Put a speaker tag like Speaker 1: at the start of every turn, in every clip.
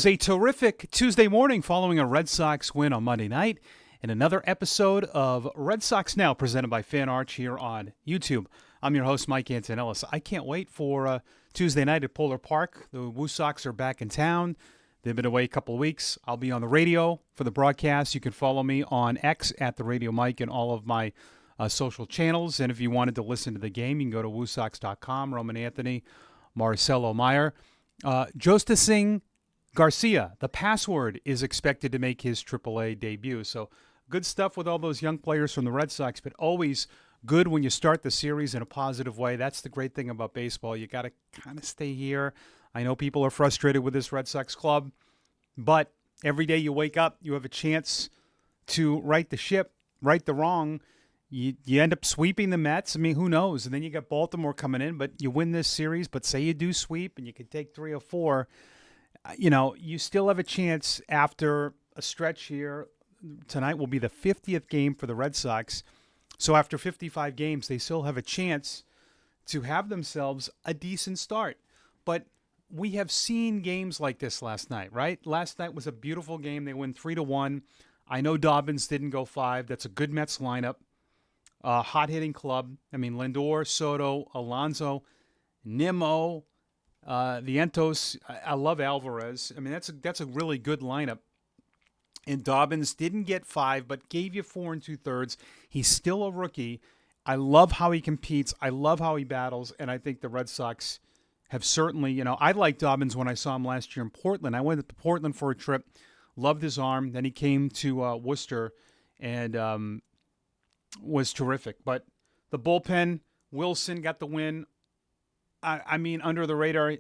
Speaker 1: It's a terrific Tuesday morning following a Red Sox win on Monday night and another episode of Red Sox Now presented by Fan Arch here on YouTube. I'm your host, Mike Antonellis. I can't wait for Tuesday night at Polar Park. The Woo Sox are back in town. They've been away a couple of weeks. I'll be on the radio for the broadcast. You can follow me on X at the Radio Mike and all of my social channels. And if you wanted to listen to the game, you can go to woosox.com. Roman Anthony, Marcelo Meyer. Jostasing Garcia, the password, is expected to make his AAA debut. So good stuff with all those young players from the Red Sox, but always good when you start the series in a positive way. That's the great thing about baseball. You got to kind of stay here. I know people are frustrated with this Red Sox club, but every day you wake up, you have a chance to right the ship, right the wrong. You end up sweeping the Mets. I mean, who knows? And then you got Baltimore coming in, but you win this series. But say you do sweep and you can take 3 or 4. You still have a chance after a stretch here. Tonight will be the 50th game for the Red Sox. So after 55 games, they still have a chance to have themselves a decent start. But we have seen games like this last night, right? Last night was a beautiful game. They win 3-1. I know Dobbins didn't go 5. That's a good Mets lineup. Hot-hitting club. I mean, Lindor, Soto, Alonso, Nimmo, Vientos. I love Alvarez. I mean, that's a really good lineup. And Dobbins didn't get 5, but gave you 4 2/3. He's still a rookie. I love how he competes. I love how he battles. And I think the Red Sox have certainly, I liked Dobbins when I saw him last year in Portland. I went to Portland for a trip, loved his arm. Then he came to Worcester and was terrific. But the bullpen, Wilson got the win. I mean, under the radar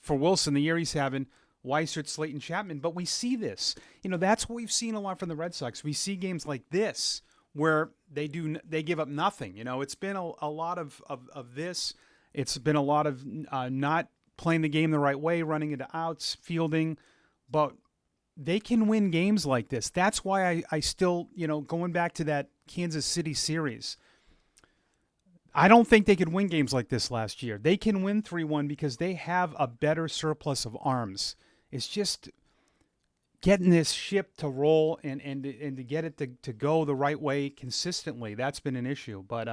Speaker 1: for Wilson, the year he's having, Weissert, Slayton, Chapman. But we see this. That's what we've seen a lot from the Red Sox. We see games like this where they give up nothing. It's been a lot of this. It's been a lot of not playing the game the right way, running into outs, fielding. But they can win games like this. That's why I still, going back to that Kansas City series, I don't think they could win games like this last year. They can win 3-1 because they have a better surplus of arms. It's just getting this ship to roll and to get it to go the right way consistently. That's been an issue. But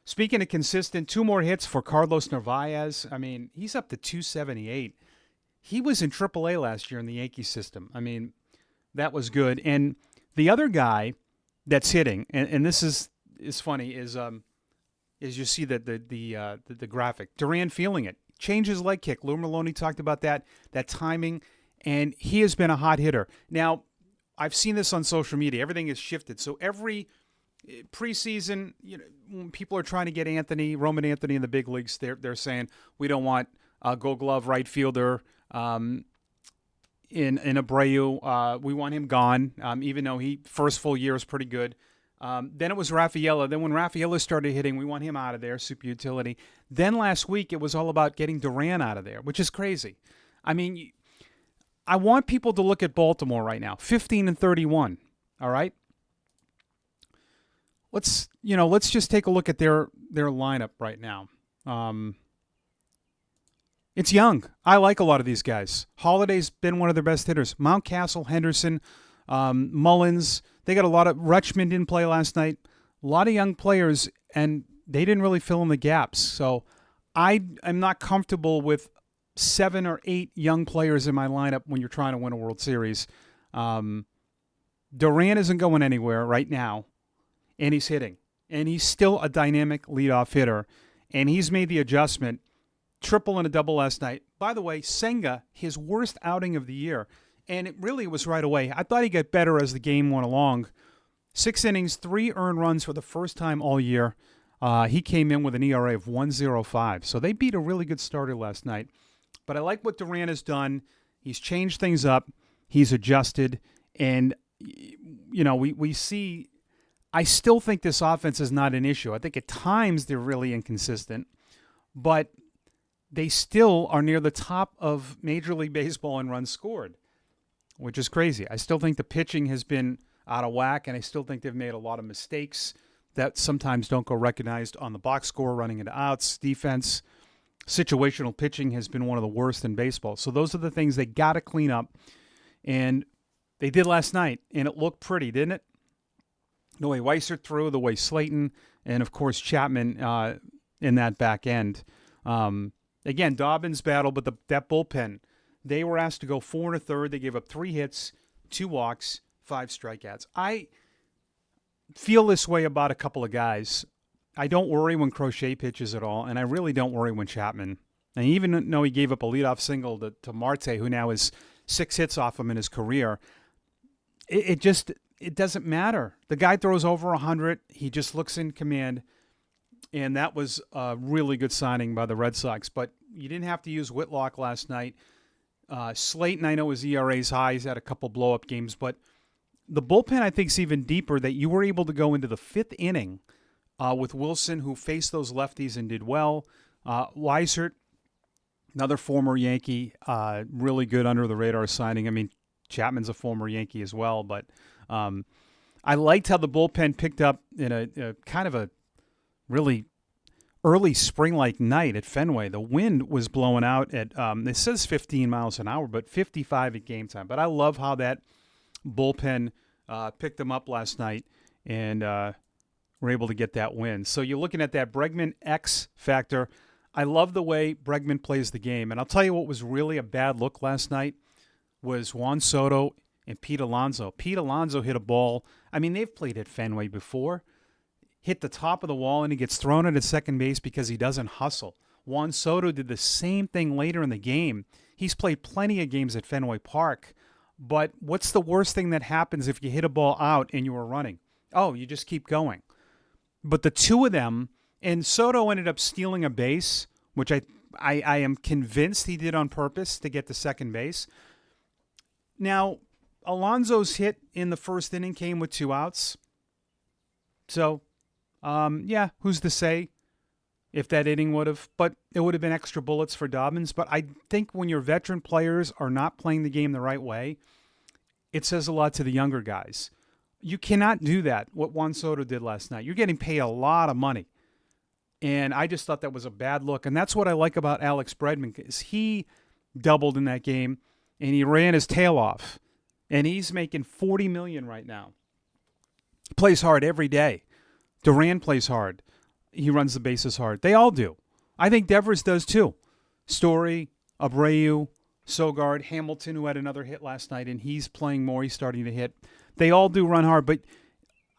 Speaker 1: speaking of consistent, 2 more hits for Carlos Narvaez. I mean, he's up to 278. He was in AAA last year in the Yankee system. I mean, that was good. And the other guy that's hitting, and this is funny, is you see the graphic. Duran feeling it. Change his leg kick. Lou Maloney talked about that timing, and he has been a hot hitter. Now, I've seen this on social media. Everything has shifted. So every preseason, when people are trying to get Roman Anthony in the big leagues, they're saying, we don't want a Gold Glove right fielder in Abreu. We want him gone, even though he first full year is pretty good. Then it was Rafaela. Then when Rafaela started hitting, we want him out of there, super utility. Then last week, it was all about getting Duran out of there, which is crazy. I mean, I want people to look at Baltimore right now, 15-31. All right, let's just take a look at their lineup right now. It's young. I like a lot of these guys. Holiday's been one of their best hitters. Mountcastle, Henderson, Mullins. They got a lot of Rutschman didn't play last night. A lot of young players, and they didn't really fill in the gaps. So I'm not comfortable with 7 or 8 young players in my lineup when you're trying to win a World Series. Duran isn't going anywhere right now, and he's hitting. And he's still a dynamic leadoff hitter, and he's made the adjustment. Triple and a double last night. By the way, Senga, his worst outing of the year. And it really was right away. I thought he got better as the game went along. 6 innings, 3 earned runs for the first time all year. He came in with an ERA of 1.05. So they beat a really good starter last night. But I like what Duran has done. He's changed things up. He's adjusted. And, we see, I still think this offense is not an issue. I think at times they're really inconsistent. But they still are near the top of Major League Baseball in runs scored, which is crazy. I still think the pitching has been out of whack, and I still think they've made a lot of mistakes that sometimes don't go recognized on the box score, running into outs, defense. situational pitching has been one of the worst in baseball. So those are the things they got to clean up. And they did last night, and it looked pretty, didn't it? The way Weiser threw, the way Slayton, and, of course, Chapman in that back end. Again, Dobbins battle, but that bullpen, they were asked to go 4 1/3. They gave up 3 hits, 2 walks, 5 strikeouts. I feel this way about a couple of guys. I don't worry when Crochet pitches at all, and I really don't worry when Chapman. And even though he gave up a leadoff single to Marte, who now has 6 hits off him in his career, it doesn't matter. The guy throws over 100. He just looks in command, and that was a really good signing by the Red Sox. But you didn't have to use Whitlock last night. Slayton, I know his ERA's high. He's had a couple blow-up games, but the bullpen, I think, is even deeper, that you were able to go into the 5th inning with Wilson, who faced those lefties and did well. Weiser, another former Yankee, really good under-the-radar signing. I mean, Chapman's a former Yankee as well, but I liked how the bullpen picked up in a kind of a really early spring-like night at Fenway. The wind was blowing out at, it says 15 miles an hour, but 55 at game time. But I love how that bullpen picked them up last night and were able to get that win. So you're looking at that Bregman X factor. I love the way Bregman plays the game. And I'll tell you what was really a bad look last night was Juan Soto and Pete Alonso. Pete Alonso hit a ball. I mean, they've played at Fenway before. Hit the top of the wall, and he gets thrown at second base because he doesn't hustle. Juan Soto did the same thing later in the game. He's played plenty of games at Fenway Park. But what's the worst thing that happens if you hit a ball out and you were running? Oh, you just keep going. But the two of them, and Soto ended up stealing a base, which I am convinced he did on purpose to get to second base. Now, Alonso's hit in the first inning came with 2 outs. So, who's to say if that inning would have, but it would have been extra bullets for Dobbins. But I think when your veteran players are not playing the game the right way, it says a lot to the younger guys. You cannot do that, what Juan Soto did last night. You're getting paid a lot of money. And I just thought that was a bad look. And that's what I like about Alex Bregman, is he doubled in that game, and he ran his tail off. And he's making $40 million right now. Plays hard every day. Duran plays hard. He runs the bases hard. They all do. I think Devers does too. Story, Abreu, Sogard, Hamilton, who had another hit last night, and he's playing more. He's starting to hit. They all do run hard, but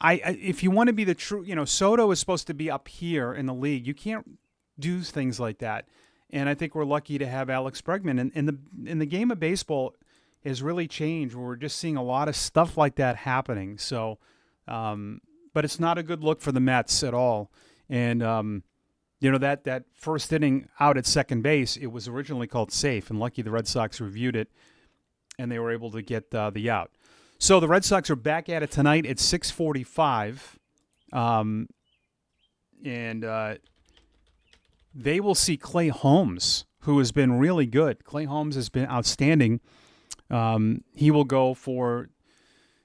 Speaker 1: if you want to be the true, Soto is supposed to be up here in the league. You can't do things like that. And I think we're lucky to have Alex Bregman. And in the game of baseball has really changed. We're just seeing a lot of stuff like that happening. So, but it's not a good look for the Mets at all. And, that first inning out at second base, it was originally called safe. And lucky the Red Sox reviewed it, and they were able to get the out. So the Red Sox are back at it tonight at 6:45. And they will see Clay Holmes, who has been really good. Clay Holmes has been outstanding. He will go for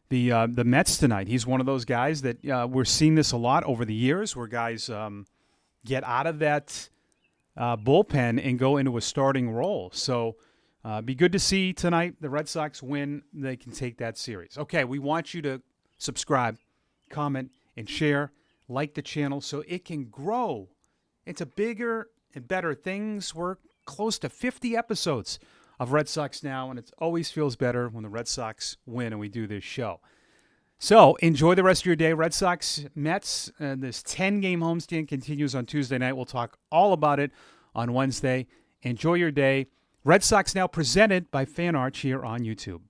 Speaker 1: the Mets tonight. He's one of those guys that we're seeing this a lot over the years, where guys get out of that bullpen and go into a starting role. So be good to see tonight the Red Sox win. They can take that series. Okay, we want you to subscribe, comment, and share. Like the channel so it can grow into bigger and better things. We're close to 50 episodes of Red Sox Now, and it always feels better when the Red Sox win and we do this show. So enjoy the rest of your day. Red Sox, Mets, and this 10-game homestand continues on Tuesday night. We'll talk all about it on Wednesday. Enjoy your day. Red Sox Now presented by Fan Arch here on YouTube.